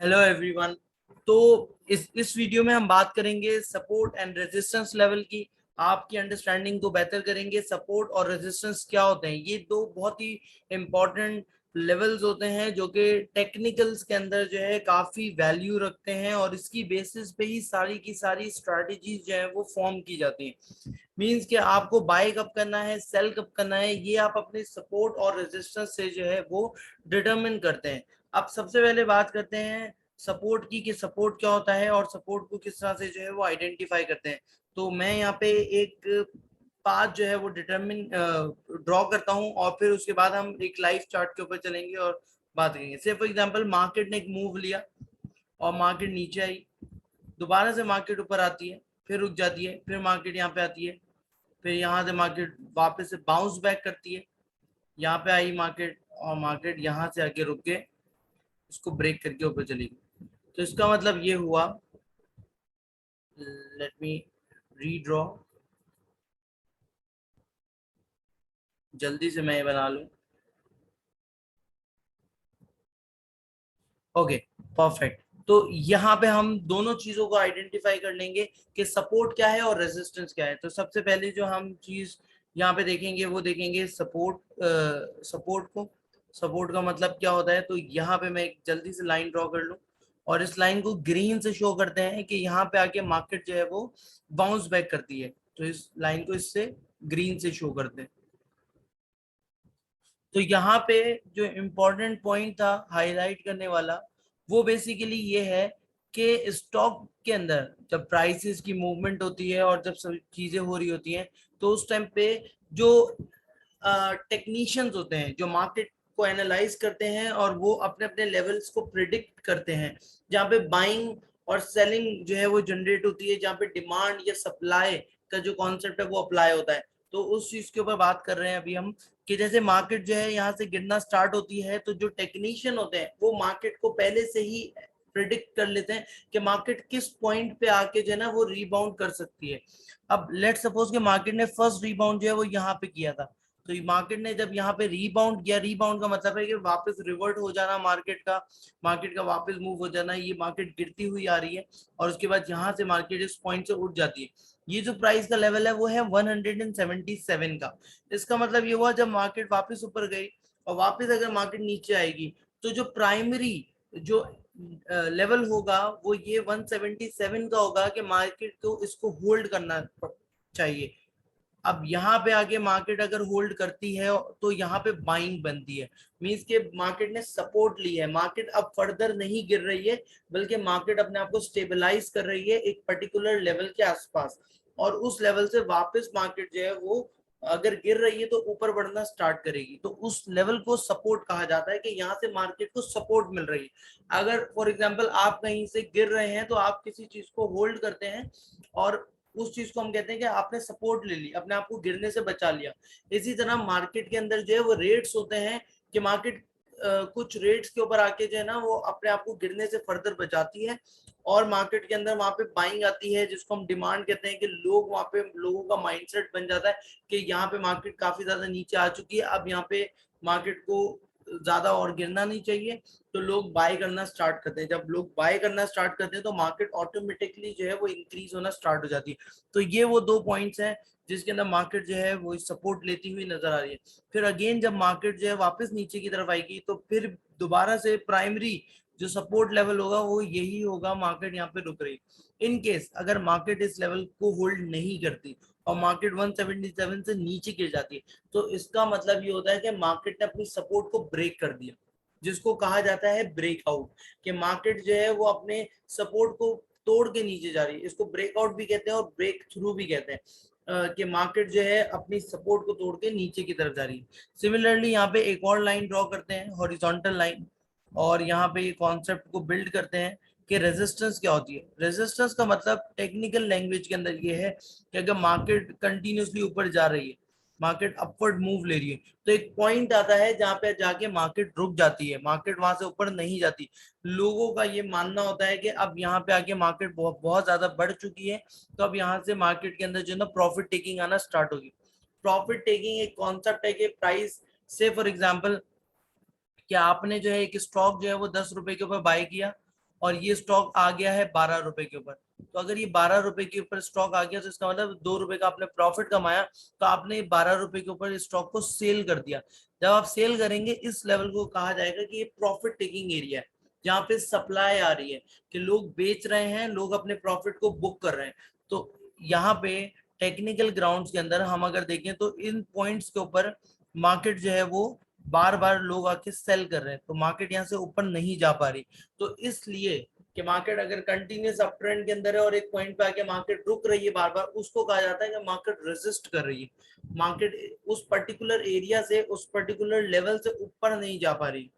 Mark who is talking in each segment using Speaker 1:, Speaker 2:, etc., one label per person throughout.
Speaker 1: Hello everyone. तो इस video में हम बात करेंगे सपोर्ट एंड रेजिस्टेंस लेवल की। आपकी अंडरस्टैंडिंग को बेहतर करेंगे। सपोर्ट और रेजिस्टेंस क्या होते हैं, ये दो बहुत ही इंपॉर्टेंट लेवल्स होते हैं जो कि टेक्निकल्स के अंदर जो है काफी वैल्यू रखते हैं, और इसकी बेसिस पे ही सारी की सारी स्ट्रैटेजीज जो है वो फॉर्म की जाती हैं। मींस कि आपको बाय कब करना है, सेल कब करना है, ये आप अपने सपोर्ट और रेजिस्टेंस से जो है वो डिटरमिन करते हैं। अब सबसे पहले बात करते हैं सपोर्ट की, कि सपोर्ट क्या होता है और सपोर्ट को किस तरह से जो है वो आइडेंटिफाई करते हैं। तो मैं यहाँ पे एक पाथ जो है वो डिटरमिन ड्रॉ करता हूँ, और फिर उसके बाद हम एक लाइव चार्ट के ऊपर चलेंगे और बात करेंगे। से फॉर एग्जांपल मार्केट ने एक मूव लिया और मार्केट नीचे आई, दोबारा से मार्केट ऊपर आती है, फिर रुक जाती है, फिर मार्केट यहाँ पे आती है, फिर यहाँ से मार्केट वापस से बाउंस बैक करती है, यहाँ पे आई मार्केट, और मार्केट यहाँ से आके रुक के उसको ब्रेक करके ऊपर चली गई। तो इसका मतलब ये हुआ, लेट मी रीड्रॉ, जल्दी से मैं ये बना लूं। Okay, perfect. तो यहाँ पे हम दोनों चीजों को आइडेंटिफाई कर लेंगे कि सपोर्ट क्या है और रेजिस्टेंस क्या है। तो सबसे पहले जो हम चीज यहाँ पे देखेंगे वो देखेंगे सपोर्ट। सपोर्ट को, सपोर्ट का मतलब क्या होता है, तो यहाँ पे मैं एक जल्दी से लाइन ड्रॉ कर लूं, और इस लाइन को ग्रीन से शो करते हैं कि यहाँ पे आके मार्केट जो है वो बाउंस बैक करती है। तो इस लाइन को इससे ग्रीन से शो करते हैं। तो यहाँ पे जो इम्पोर्टेंट पॉइंट था हाईलाइट करने वाला, वो बेसिकली ये है कि स्टॉक के अंदर जब प्राइसेस की मूवमेंट होती है और जब सब चीजें हो रही होती हैं, तो उस टाइम पे जो टेक्नीशियंस होते हैं जो मार्केट को एनालाइज करते हैं, और वो अपने अपने लेवल्स को प्रिडिक्ट करते हैं, जहाँ पे बाइंग और सेलिंग जो है वो जनरेट होती है, जहाँ पे डिमांड या सप्लाई का जो कॉन्सेप्ट है वो अप्लाई होता है। तो उस चीज के ऊपर बात कर रहे हैं अभी हम, कि जैसे मार्केट जो है यहाँ से गिरना स्टार्ट होती है, तो जो टेक्नीशियन होते हैं वो मार्केट को पहले से ही प्रिडिक्ट कर लेते हैं कि मार्केट किस पॉइंट पे आके जो है ना वो रीबाउंड कर सकती है। अब लेट सपोज कि मार्केट ने फर्स्ट रीबाउंड जो है वो यहाँ पे किया था, तो मार्केट ने जब यहाँ पे रीबाउंड किया, रीबाउंड का मतलब है कि वापस रिवर्ट हो जाना मार्केट का वापस मूव हो जाना। ये मार्केट गिरती हुई आ रही है, और उसके बाद यहाँ से मार्केट इस पॉइंट से उठ जाती है। ये जो प्राइस का लेवल है वो है 177 का। इसका मतलब ये हुआ जब मार्केट वापस ऊपर गई और वापस अगर मार्केट नीचे आएगी, तो जो प्राइमरी जो लेवल होगा वो ये 177 का होगा, कि मार्केट को इसको होल्ड करना चाहिए। अब यहाँ पे आगे मार्केट अगर होल्ड करती है तो यहाँ पे बाइंग बनती है। मींस के मार्केट ने सपोर्ट ली है, मार्केट अब फर्दर नहीं गिर रही है, बल्कि मार्केट अपने आप को स्टेबलाइज कर रही है एक पर्टिकुलर लेवल के आसपास, और उस लेवल से वापस मार्केट जो है वो अगर गिर रही है तो ऊपर बढ़ना स्टार्ट करेगी। तो उस लेवल को सपोर्ट कहा जाता है, कि यहाँ से मार्केट को सपोर्ट मिल रही है। अगर फॉर एग्जांपल आप कहीं से गिर रहे हैं तो आप किसी चीज को होल्ड करते हैं, और उस चीज को हम कहते हैं कि आपने सपोर्ट ले ली, अपने आप को गिरने से बचा लिया। इसी तरह मार्केट के अंदर जो है वो रेट्स होते हैं, कि मार्केट कुछ रेट्स के ऊपर आके जो है ना वो अपने आप को गिरने से फर्दर बचाती है, और मार्केट के अंदर वहां पे बाइंग आती है, जिसको हम डिमांड कहते हैं, कि लोग वहां पे लोगों का माइंडसेट बन जाता है कि यहाँ पे मार्केट काफी ज्यादा नीचे आ चुकी है, अब यहाँ पे मार्केट को ज्यादा और गिरना नहीं चाहिए। तो लोग बाय करना स्टार्ट करते हैं, जब लोग बाय करना स्टार्ट करते हैं तो मार्केट ऑटोमेटिकली जो है वो इंक्रीज होना स्टार्ट हो जाती है। तो ये वो दो पॉइंट्स हैं जिसके अंदर मार्केट जो है वो सपोर्ट लेती हुई नजर आ रही है। फिर अगेन जब मार्केट जो है वापस नीचे की तरफ आएगी, तो फिर दोबारा से प्राइमरी जो सपोर्ट लेवल होगा वो यही होगा, मार्केट यहाँ पे रुक रही। इन केस अगर मार्केट इस लेवल को होल्ड नहीं करती और मार्केट 177 से नीचे गिर जाती है, तो इसका मतलब ये होता है कि मार्केट ने अपनी सपोर्ट को ब्रेक कर दिया, जिसको कहा जाता है ब्रेकआउट। कि मार्केट जो है वो अपने सपोर्ट को तोड़ के नीचे जा रही है, इसको ब्रेकआउट भी कहते हैं और ब्रेक थ्रू भी कहते हैं। कि मार्केट जो है अपनी सपोर्ट को तोड़ के नीचे की तरफ जा रही है। सिमिलरली यहाँ पे एक और लाइन ड्रॉ करते हैं, हॉरिजॉन्टल लाइन, और यहाँ पे ये कॉन्सेप्ट को बिल्ड करते हैं कि रेजिस्टेंस क्या होती है। रेजिस्टेंस का मतलब टेक्निकल लैंग्वेज के अंदर ये है कि अगर मार्केट कंटिन्यूसली ऊपर जा रही है, मार्केट अपवर्ड मूव ले रही है, तो एक पॉइंट आता है जहां पे जाके मार्केट रुक जाती है, मार्केट वहां से ऊपर नहीं जाती। लोगों का ये मानना होता है कि अब यहाँ पे आके मार्केट बहुत ज्यादा बढ़ चुकी है, तो अब यहाँ से मार्केट के अंदर जो है ना प्रॉफिट टेकिंग आना स्टार्ट होगी। प्रॉफिट टेकिंग एक कॉन्सेप्ट है कि प्राइस से फॉर एग्जाम्पल कि आपने जो है एक स्टॉक जो है वो 10 रुपए के ऊपर बाय किया, और ये स्टॉक आ गया है 12 रुपए के ऊपर। तो अगर ये 12 रुपए के ऊपर स्टॉक आ गया तो इसका मतलब 2 रुपए का आपने प्रॉफिट कमाया, तो आपने 12 रुपए के ऊपर स्टॉक को सेल कर दिया। जब आप सेल करेंगे इस लेवल को कहा जाएगा कि ये प्रॉफिट टेकिंग एरिया है, जहाँ पे सप्लाई आ रही है कि लोग बेच रहे हैं, लोग अपने प्रॉफिट को बुक कर रहे हैं। तो यहाँ पे टेक्निकल ग्राउंड्स के अंदर हम अगर देखें तो इन पॉइंट्स के ऊपर मार्केट जो है वो बार बार लोग आके सेल कर रहे हैं, तो मार्केट यहाँ से ऊपर नहीं जा पा रही। तो इसलिए कि मार्केट अगर कंटिन्यूस अप ट्रेंड के अंदर है और एक पॉइंट पे आके मार्केट रुक रही है बार बार, उसको कहा जाता है कि मार्केट रेजिस्ट कर रही है, मार्केट उस पर्टिकुलर एरिया से, उस पर्टिकुलर लेवल से ऊपर नहीं जा पा रही।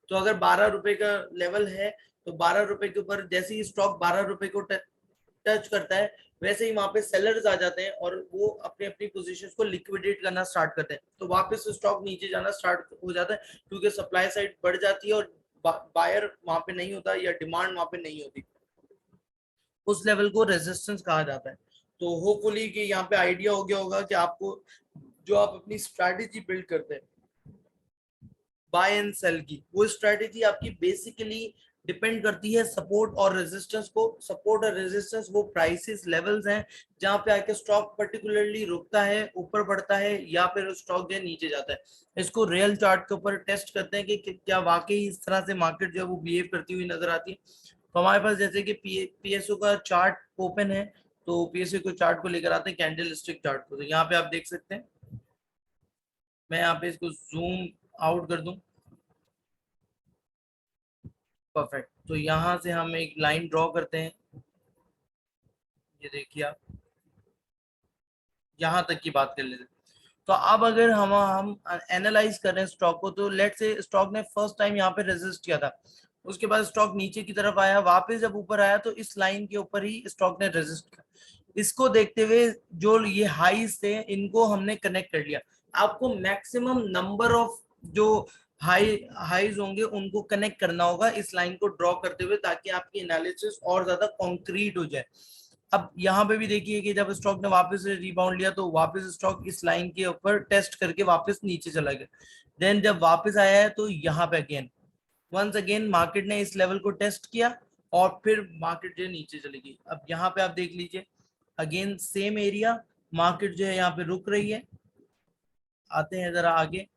Speaker 1: तो अगर 12 रुपए का लेवल है तो 12 रुपए के ऊपर जैसे ही स्टॉक 12 रुपए को टच करता है, वैसे ही वहां पे सेलर्स आ जाते हैं और वो अपनी अपनी पोजीशंस को लिक्विडेट करना स्टार्ट करते हैं। तो वापस स्टॉक नीचे जाना स्टार्ट हो जाता है, क्योंकि सप्लाई साइड बढ़ जाती है और बायर वहां पे नहीं होता या डिमांड वहां पे नहीं होती। उस लेवल को रेजिस्टेंस कहा जाता है। तो होपफुली कि यहाँ पे आइडिया हो गया होगा कि आपको जो आप अपनी स्ट्रैटेजी बिल्ड करते हैं बाय एंड सेल की, वो स्ट्रैटेजी आपकी बेसिकली डिपेंड करती है सपोर्ट और रेजिस्टेंस को। सपोर्ट और रेजिस्टेंस वो प्राइसेस लेवल्स हैं जहां पे आके स्टॉक पर्टिकुलरली रुकता है, ऊपर बढ़ता है, या फिर स्टॉक जो है नीचे जाता है। इसको रियल चार्ट के ऊपर टेस्ट करते हैं कि क्या वाकई इस तरह से मार्केट जो है वो बिहेव करती हुई नजर आती है। तो हमारे पास जैसे कि पीएसओ का चार्ट ओपन है, तो पीएसओ को चार्ट को लेकर आते हैं कैंडल स्टिक चार्ट को। तो यहाँ पे आप देख सकते हैं, मैं यहाँ पे इसको जूम आउट कर दूं। परफेक्ट। तो यहाँ से हम एक लाइन ड्रॉ करते हैं, ये देखिए आप, यहाँ तक की बात कर लेते हैं। तो अब अगर हम एनालाइज कर रहे हैं स्टॉक को, तो लेट से स्टॉक ने फर्स्ट टाइम यहाँ पे रेजिस्ट किया था, उसके बाद स्टॉक नीचे की तरफ आया, वापस जब ऊपर आया तो इस लाइन के ऊपर ही स्टॉक ने रेजिस्ट किया। इसको देखते हुए जो ये हाईज थे इनको हमने कनेक्ट कर लिया। आपको मैक्सिमम नंबर ऑफ जो हाईज होंगे उनको कनेक्ट करना होगा इस लाइन को ड्रॉ करते हुए, ताकि आपकी एनालिसिस और ज्यादा कॉन्क्रीट हो जाए। अब यहाँ पे भी देखिए कि जब स्टॉक ने वापस से रिबाउंड लिया तो वापस स्टॉक इस लाइन के ऊपर टेस्ट करके वापस नीचे चला गया। देन जब वापस आया है तो यहाँ पे अगेन वंस अगेन मार्केट ने इस लेवल को टेस्ट किया और फिर मार्केट जो नीचे चली गई। अब यहाँ पे आप देख लीजिए अगेन सेम एरिया, मार्केट जो है यहाँ पे रुक रही है। आते हैं जरा आगे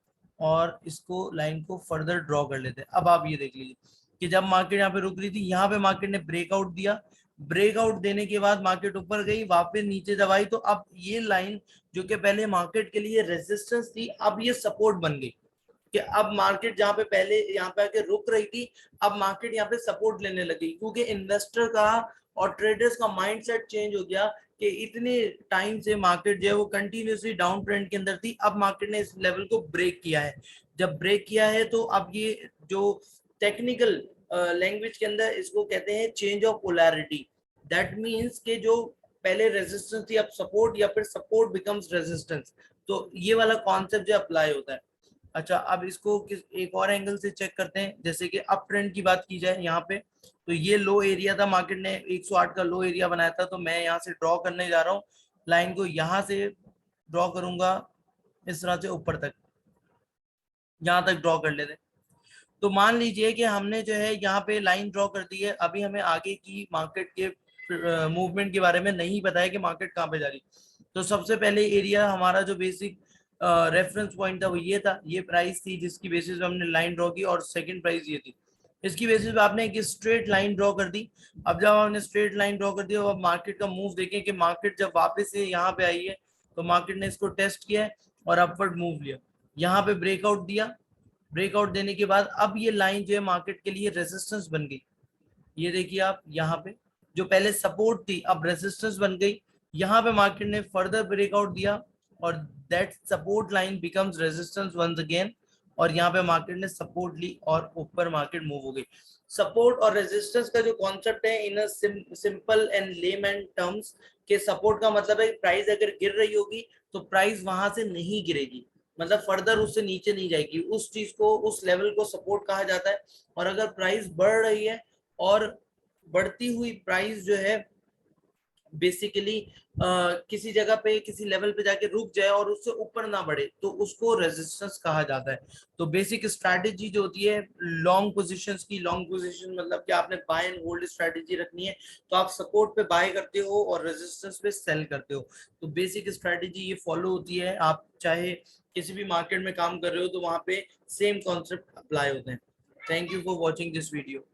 Speaker 1: और इसको लाइन को फर्दर ड्रॉ कर लेते हैं। अब आप ये देख लीजिए कि जब मार्केट यहाँ पे रुक रही थी, यहाँ पे मार्केट ने ब्रेकआउट दिया, ब्रेकआउट देने के बाद मार्केट ऊपर गई, वापस नीचे दबाई, तो अब ये लाइन जो कि पहले मार्केट के लिए रेजिस्टेंस थी, अब ये सपोर्ट बन गई। कि अब मार्केट जहाँ पे पहले यहाँ पे आके रुक रही थी, अब मार्केट यहाँ पे सपोर्ट लेने लगी, क्योंकि इन्वेस्टर का और ट्रेडर्स का माइंडसेट चेंज हो गया कि इतने टाइम से मार्केट जो है वो कंटिन्यूसली डाउन ट्रेंड के अंदर थी, अब मार्केट ने इस लेवल को ब्रेक किया है। जब ब्रेक किया है तो अब ये जो टेक्निकल लैंग्वेज के अंदर इसको कहते हैं change of polarity. That means के जो पहले रेजिस्टेंस थी अब सपोर्ट, या फिर सपोर्ट बिकम्स रेजिस्टेंस। तो ये वाला कॉन्सेप्ट जो अप्लाई होता है। अच्छा, अब इसको एक और एंगल से चेक करते हैं, जैसे कि अप ट्रेंड की बात की जाए यहाँ पे, तो ये लो एरिया था, मार्केट ने 108 का लो एरिया बनाया था। तो मैं यहाँ से ड्रॉ करने जा रहा हूँ लाइन को, यहाँ से ड्रॉ करूंगा इस तरह से ऊपर तक, यहाँ तक ड्रॉ कर लेते हैं। तो मान लीजिए कि हमने जो है यहाँ पे लाइन ड्रॉ कर दी है, अभी हमें आगे की मार्केट के मूवमेंट के बारे में नहीं पता है कि मार्केट कहाँ पे जा रही। तो सबसे पहले एरिया हमारा जो बेसिक रेफरेंस पॉइंट था वो ये था, ये प्राइस थी जिसकी बेसिस पे हमने लाइन ड्रॉ की, और सेकंड प्राइस ये थी। इसकी बेसिस पे आपने एक स्ट्रेट लाइन ड्रॉ कर दी। अब जब आपने स्ट्रेट लाइन ड्रॉ कर दी, अब मार्केट का मूव देखें कि मार्केट जब वापस से यहाँ पे आई है तो मार्केट ने इसको टेस्ट किया है और अपवर्ड मूव लिया, यहाँ पे ब्रेकआउट दिया। ब्रेकआउट देने के बाद अब ये लाइन जो है मार्केट के लिए रेजिस्टेंस बन गई। ये देखिए आप, यहाँ पे जो पहले सपोर्ट थी अब रेजिस्टेंस बन गई। यहाँ पे मार्केट ने फर्दर ब्रेकआउट दिया और that support line becomes resistance once again, और यहाँ पे मार्केट ने सपोर्ट ली और ऊपर मार्केट मूव हो गई। सपोर्ट और रेजिस्टेंस का जो कॉन्सेप्ट है in simple and layman terms, के सपोर्ट का मतलब है प्राइस अगर गिर रही होगी तो प्राइस वहां से नहीं गिरेगी, मतलब फर्दर उससे नीचे नहीं जाएगी, उस चीज को, उस लेवल को सपोर्ट कहा जाता है। और अगर प्राइस बढ़ रही है और बढ़ती हुई प्राइस जो है बेसिकली किसी जगह पे किसी लेवल पे जाके रुक जाए और उससे ऊपर ना बढ़े, तो उसको रेजिस्टेंस कहा जाता है। तो बेसिक स्ट्रैटेजी जो होती है लॉन्ग पोजीशंस की, लॉन्ग पोजीशन मतलब कि आपने बाय एंड होल्ड स्ट्रैटेजी रखनी है, तो आप सपोर्ट पे बाय करते हो और रेजिस्टेंस पे सेल करते हो। तो बेसिक स्ट्रैटेजी ये फॉलो होती है, आप चाहे किसी भी मार्केट में काम कर रहे हो तो वहां पे सेम कॉन्सेप्ट अप्लाई होते हैं। Thank you for watching this video.